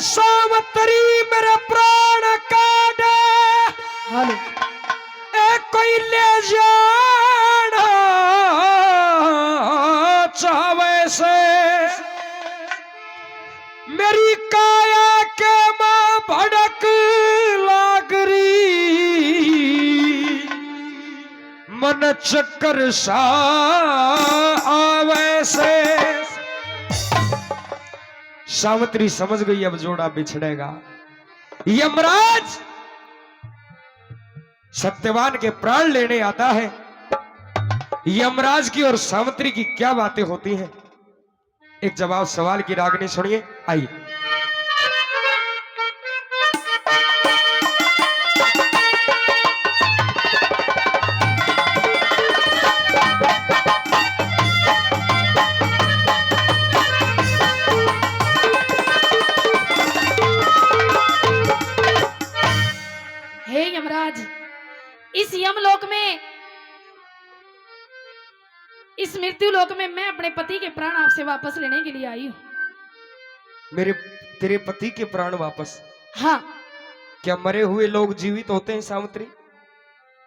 सावतरी मेरे प्राण काटे ए कोई ले जाना चावे से मेरी काया के मां भड़क लागरी मन चक्कर सा आवे से। सावित्री समझ गई अब जोड़ा बिछड़ेगा। यमराज सत्यवान के प्राण लेने आता है। यमराज की और सावित्री की क्या बातें होती हैं, एक जवाब सवाल की रागनी सुनिए। आइए। हे यमराज, इस यमलोक में, इस मृत्यु लोक में मैं अपने पति के प्राण आपसे वापस लेने के लिए आई हूं। तेरे पति के प्राण वापस? हाँ। क्या मरे हुए लोग जीवित होते हैं सावित्री?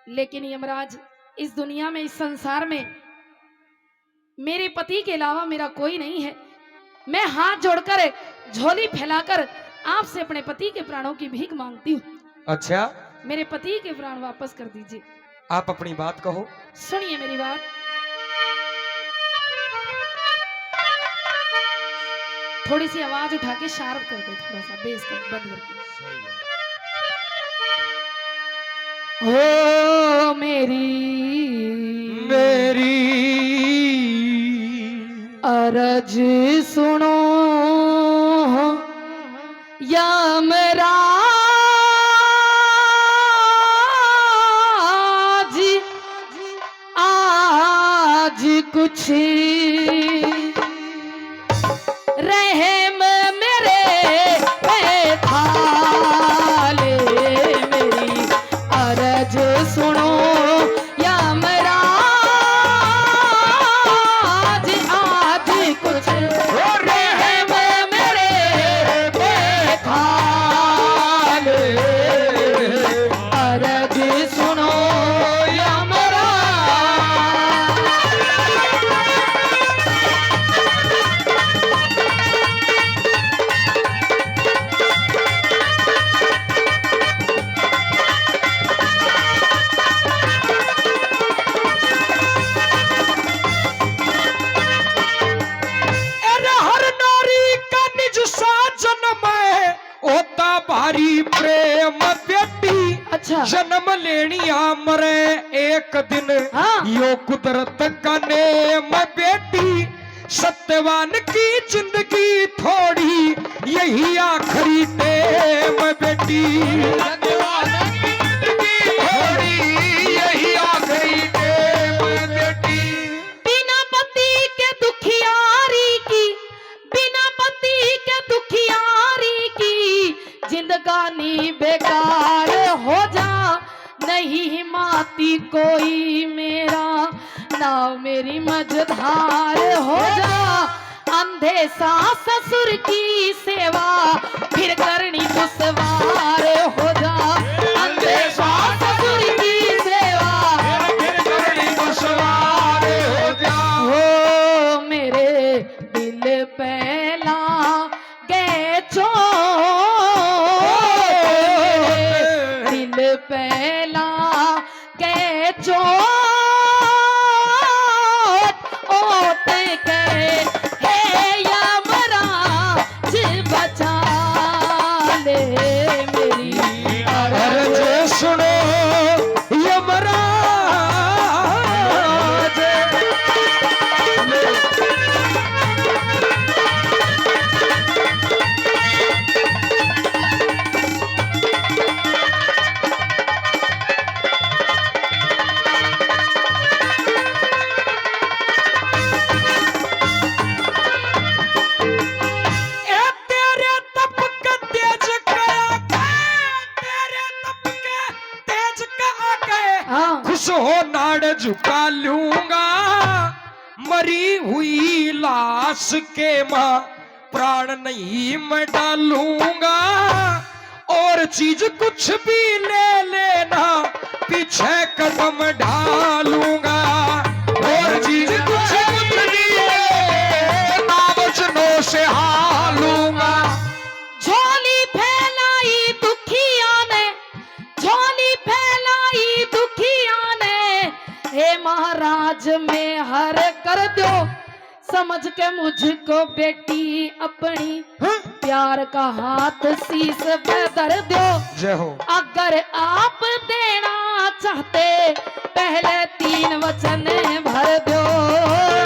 लेकिन यमराज, इस दुनिया में, इस संसार में मेरे पति के अलावा मेरा कोई नहीं है। मैं हाथ जोड़कर, झोली फैलाकर आपसे अपने पति के प्राणों की भीख मांगती हूँ। अच्छा, मेरे पति के प्राण वापस कर दीजिए। आप अपनी बात कहो। सुनिए मेरी बात। थोड़ी सी आवाज उठा के शार्प कर दे, थोड़ा सा बेस कर, बंद करके। ओ मेरी अरज सुनो यमराज, आज कुछ रहम मेरे पे थाले, मेरी अरज सुनो यमराज, आज कुछ रहम मेरे पे थाले, अरज सुनो यमराज। भारी प्रेम बेटी, अच्छा। जन्म लेनिया मरे एक दिन, हाँ। यो कुदरत का नेम बेटी। सत्यवान की जिंदगी थोड़ी, यही आखिरी टेम बेटी। सत्यवान की जिंदगी थोड़ी, यही आखिरी टेम बेटी। बिना पति के दुखियारी की, बिना पति के दुखियारी की जिंदगानी बेकार हो जा, नहीं माती कोई मेरा, ना मेरी मझधार हो जा। अंधे सा ससुर की सेवा फिर करनी दुश्वार हो जा, अंधे सा ससुर की सेवा फिर करनी दुश्वार हो जा। हो मेरे दिल पहला गए दिल पहला गए चोट ओट गए, हे यमराज बचा ले मेरी अर्ज सुनो यमराज। खुश हो नाड़ झुका लूंगा, मरी हुई लाश के मां प्राण नहीं मैं डालूंगा, और चीज कुछ भी ले लेना पीछे कदम डालूंगा, और चीज कुछ भी लेना वचनों से हालूंगा। झोली फैलाई दुखिया ने, झोली फैलाई दुखिया ने, हे महाराज में हर कर दो, समझ के मुझको बेटी अपनी, प्यार का हाथ शीस पे धर दो। जय हो। अगर आप देना चाहते पहले 3 वचन भर दो,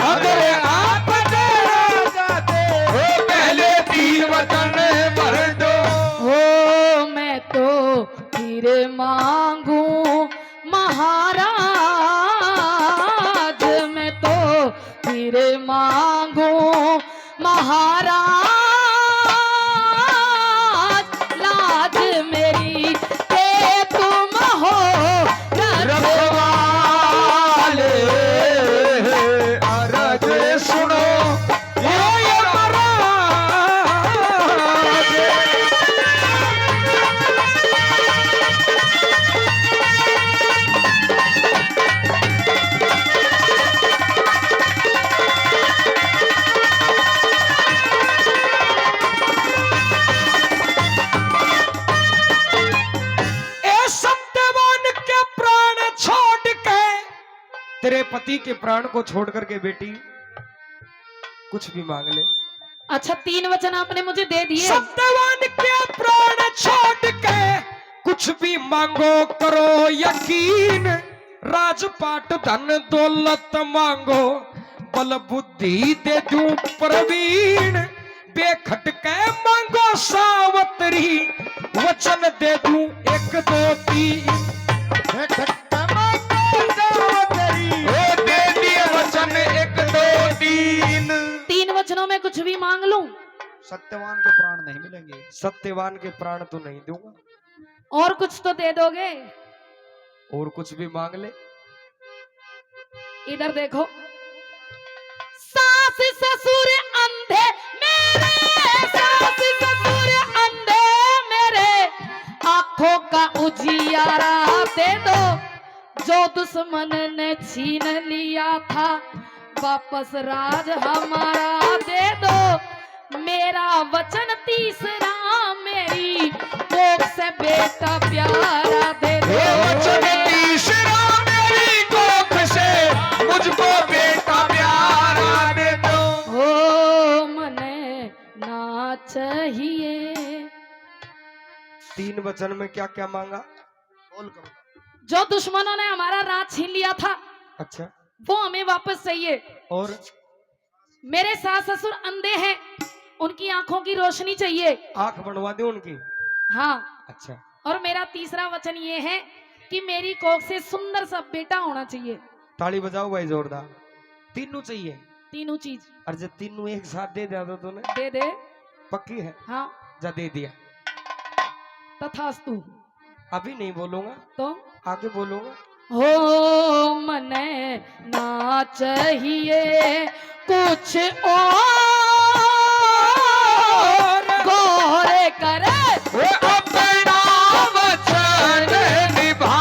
अगर आप देना चाहते हो पहले 3 वचन भर दो। हो मैं तो फिर मांगू महाराज, मैं तो फिर मांगू महाराज, लाज मेरी के तुम हो रखवाले, अरज सुनो यो यमराज। तेरे पति के प्राण को छोड़ करके बेटी कुछ भी मांग ले। अच्छा 3 वचन आपने मुझे दे दिए। सत्यवान के प्राण छोड़ के कुछ भी मांगो करो यकीन, राजपाट धन दौलत मांगो बल बुद्धि दे दूं प्रवीण, बेखटके मांगो सावतरी वचन दे दूं 1 2 3। वचन 1 2 3। 3 वचनों में कुछ भी मांग लूं? सत्यवान के प्राण नहीं मिलेंगे। सत्यवान के प्राण तो नहीं दूंगा। और कुछ तो दे दोगे? और कुछ भी मांग ले। इधर देखो, सास ससुर अंधे मेरे, सास ससुर अंधे मेरे, आंखों का उजियारा दे दो, जो दुश्मन ने छीन लिया था वापस राज हमारा दे दो, मेरा वचन तीसरा मेरी कोख से बेटा प्यारा दे दो, वचन तीसरा मेरी कोख से मुझको बेटा प्यारा दे दो। हो मने ना चाहिए। 3 वचन में क्या क्या मांगा? बोल करो। जो दुश्मनों ने हमारा राज छीन लिया था अच्छा, वो हमें वापस चाहिए। और मेरे सास ससुर अंधे हैं, उनकी आंखों की रोशनी चाहिए। आंख बनवा दे उनकी। हाँ, अच्छा, और मेरा तीसरा वचन ये है कि मेरी कोख से सुंदर सा बेटा होना चाहिए। ताली बजाओ भाई जोरदार। तीनों चाहिए। तीनों चीज और जब तीनों एक साथ दे दिया तो तूने दे दे। पक्की है? हाँ, जा दे दिया। तथास्तु। अभी नहीं बोलूंगा, तो आगे बोलूंगा। हो मने ना चाहिए कुछ और, गौर करे अपना वचन निभा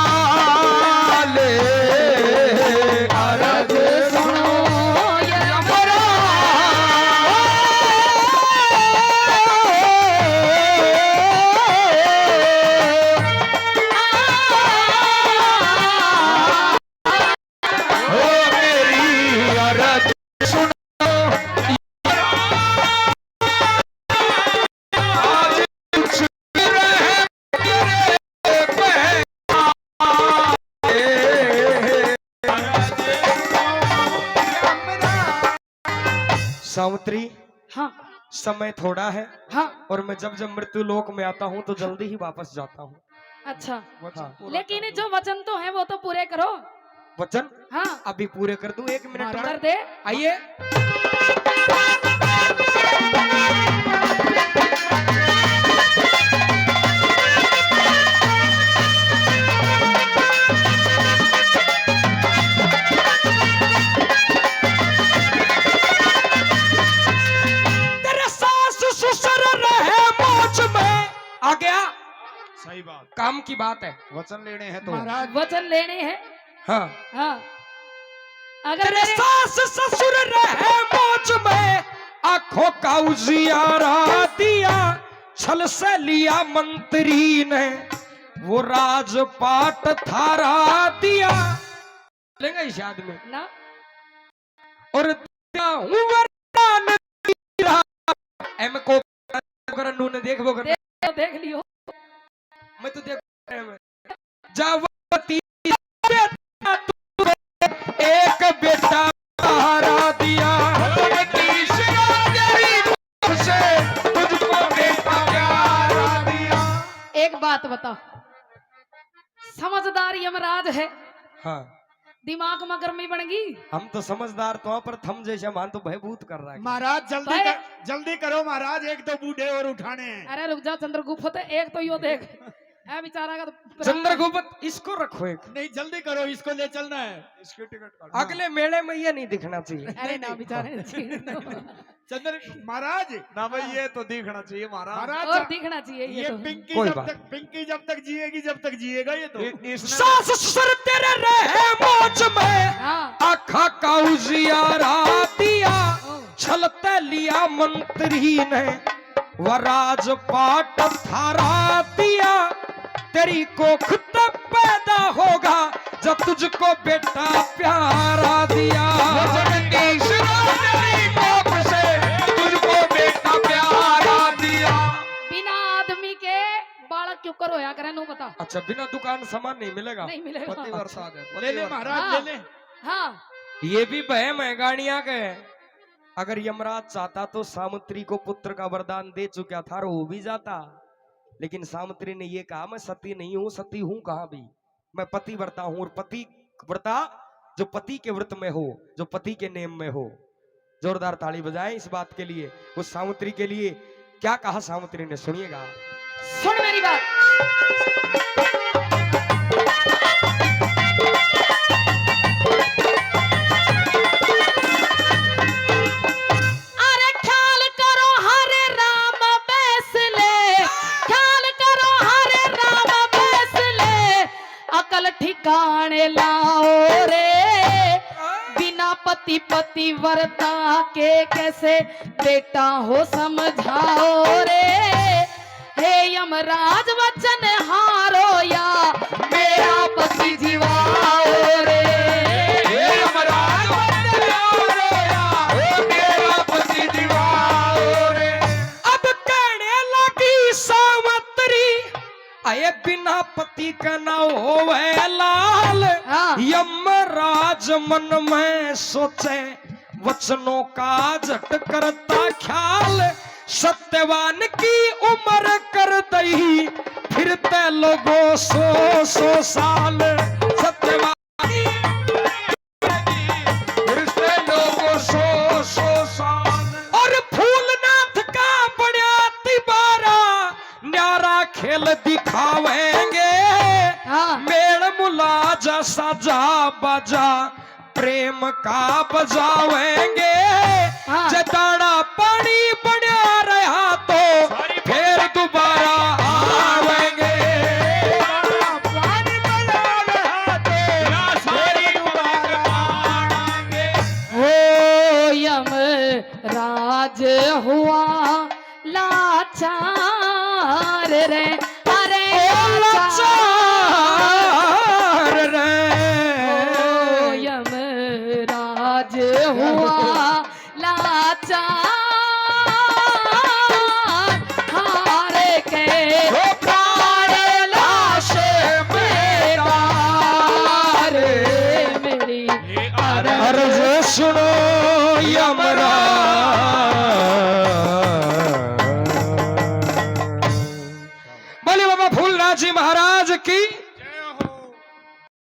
ले, अरज सुनो यमराज। हो मेरी अरज सुनो, आज कुछ रहे सावित्री। हाँ समय थोड़ा है, हाँ। और मैं जब जब मृत्यु लोक में आता हूँ तो जल्दी ही वापस जाता हूँ। अच्छा, हाँ। लेकिन जो वचन तो है वो तो पूरे करो। वचन हाँ, अभी पूरे कर दूं 1 मिनट कर में। दे। आइए। तेरे सास आ गया, सही बात, काम की बात है। वचन लेने हैं तो महाराज वचन लेने हैं। हाँ, हाँ, अगर तेरे मेरे सास ससुर रहे मौज में, आंखों का उजियारा दिया, छल से लिया मंत्री ने, वो राजपाट थारा दिया। लेंगे इस याद में ना और दिया हूँ वरदान तेरा। एम को कर नून देख वो कर, देख लियो। मैं तो देख जावती बेटा तुझे एक बेटा सहारा दिया, से तुझको बेटा प्यारा दिया। एक बात बता, समझदार यमराज है, हाँ, दिमाग में गर्मी बन गई। हम तो समझदार तो पर थम जैसा मान तो भयभूत कर रहा है। महाराज जल्दी करो महाराज, एक दो बूढ़े और उठाने हैं। अरे रुक जा चंद्रगुप्त, एक तो यो देख है बेचारा का तो चंद्रगुप्त इसको रखो एक, नहीं जल्दी करो, इसको ले चलना है। इसकी टिकट काटो। अगले मेले में ये नहीं दिखना चाहिए। अरे ना बेचारे चंद्र महाराज, ना भाई ये तो दिखना चाहिए महाराज। और महाराज दिखना चाहिए ये ये तो। कोई बात। पिंकी जब तक जिएगी जब तक जिएगा ये तो। इसने सास ससुर तेरे रहे मौज में, हाँ आखा का उजियारा दिया, ओ, छलते लिया मंत्री ने, वह राजपाट थारा दिया। तेरी कोख तब पैदा होगा जब तुझको बेटा प्यारा दिया। तेरी कोख से तुझको बेटा प्यारा दिया। बिना आदमी के बालक क्यों करो या करे नो बता। अच्छा, बिना दुकान सामान नहीं मिलेगा? नहीं मिलेगा। पति वर्षा दे, ले ले महाराज हाँ। ले ले। हाँ ये भी बहम है गाड़ियां के। अगर यमराज चाहता तो सामुत्री को पुत्र का वरदान दे चुका था और वो भी जाता, लेकिन सामुत्री ने ये कहा मैं सती नहीं हूं, सती हूं कहां भी, मैं पति व्रता हूं। और पति व्रता जो पति के व्रत में हो, जो पति के नेम में हो। जोरदार ताली बजाएं इस बात के लिए, उस सामुत्री के लिए। क्या कहा सामुत्री ने, सुनिएगा। सुन मेरी बात, अरे ख्याल करो हरे राम बैस ले, ख्याल करो हरे राम बैस ले, अकल ठिकाने लाओ रे, बिना पति पति वर्ता के कैसे बेटा हो समझाओ रे। हे यमराज वचन हारो या मेरा पति जीवाओ रे। हे यमराज वचन हारो या मेरा पति जीवाओ रे। अब कहने लगी सावित्री, आये बिना पति का न होवे लाल। हाँ। यमराज मन में सोचे वचनों का झट करता ख्याल। सत्यवान की उम्र कर दई फिरते लोगों 100 साल। सत्यवान की फिरते लोगों 100 साल। और फूलनाथ का बड़ा तिबारा न्यारा खेल दिखावेंगे। हाँ। मेड़ मुला जैसा जा बाजा प्रेम का बजावेंगे। हाँ। जताड़ा पानी बना रहा तो फिर दोबारा आवेंगे। पानी बना रहा तो फिर दोबारा आवेंगे। हो यमराज हुआ लाचार रे, अरे लाचार रे। हो यमराज हुआ लाचार